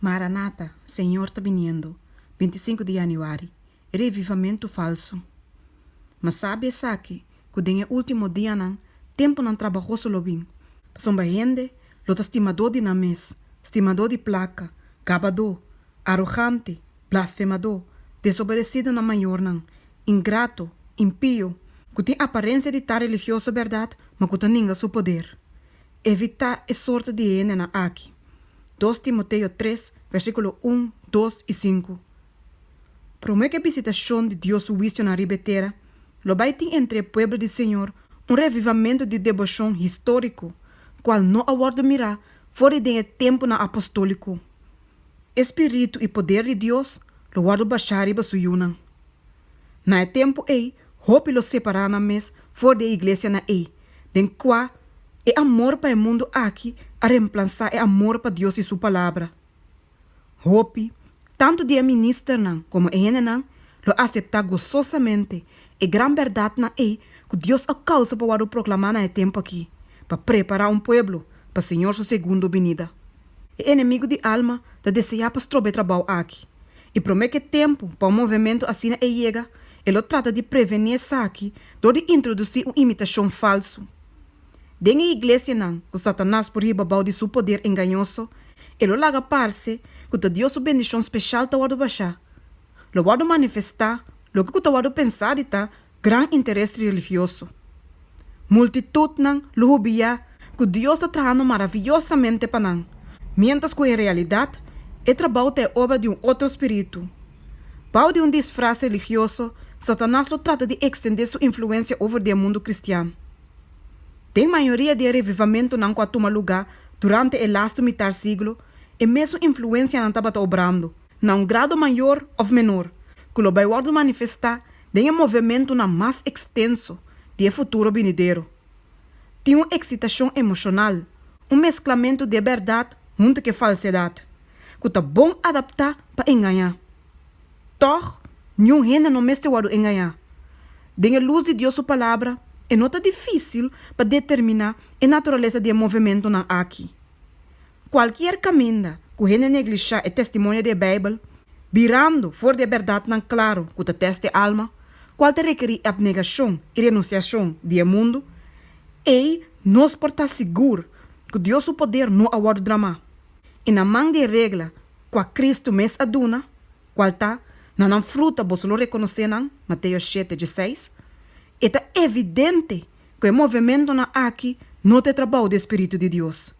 Maranata, Senhor está vindo. 25 de januário. Revivamento falso. Mas sabe que tem o último dia não, tempo não trabalhou solo bem. Somba gente, lo estimador de names, estimador de placa, gabador, arrogante, blasfemador, desobedecido na maior não, ingrato, impio, que tem aparência de estar religioso verdade, mas que tem seu poder. Evitar essa sorte de gente na aqui. 2 Timoteo 3, versículo 1, 2 e 5. Promete a visitação de Deus o visto na ribeteira, lo vai ter entre o povo do Senhor revivamento de devoção histórico, qual não aguarda mirar fora de tempo na apostólico. Espírito e poder de Deus lo guarda baixar e basuyunan. Na tempo hope lo separar na mes fora da igreja na den qua é amor para o mundo aqui a reemplazar é amor para Deus e sua palavra. Hope, tanto de ministra não como ele não, lo aceitar gozosamente e gran verdade na que Deus a causa para o proclamar na tempo aqui, para preparar povo para o Senhor sua segunda vinda. O inimigo de alma da desejar para estrober trabalho aqui e promete tempo para movimento assim na chega. Ele trata de prevenir essa aqui, door de introduzir uma imitação falso. Dentro da igreja não, que Satanás por riba de seu poder enganoso, ele laga parce que Deus sua bendição especial está a baixar. Lo guarda manifestar, lo que está a pensar de tá, gran interesse religioso. Multitud não lo hubia que Deus está trabalhando maravilhosamente para não, mientras que em realidade, é trabalho é obra de outro espírito. Pau de disfraz religioso, Satanás lo trata de extender sua influência over o mundo cristiano. Tem maioria de revivamento não que toma lugar durante o last mitad século e mesmo influência não estava obrando, na grado maior ou menor, que lo vai manifestar de movimento na mais extenso de futuro venidero. Tem uma excitação emocional, mesclamento de verdade junto com falsidade, que está bom adaptar para enganar. Toch, nenhum gente não mestre o enganar. Den a luz de Deus sua palavra, é nota difícil para determinar a natureza do movimento na aqui. Qualquer caminho que gente negligencia o testemunho da Bíblia, virando fora da verdade não claro que o teste alma, qual te requer abnegação e renunciação do mundo, e nós por estar seguro que Deus o poder não aguarda drama. E na mão de regra, que Cristo mes aduna, qual tá, na fruta vos lo reconhecerão, Mateus 7:16, é evidente que o movimento na aqui não te trabalho do Espírito de Deus.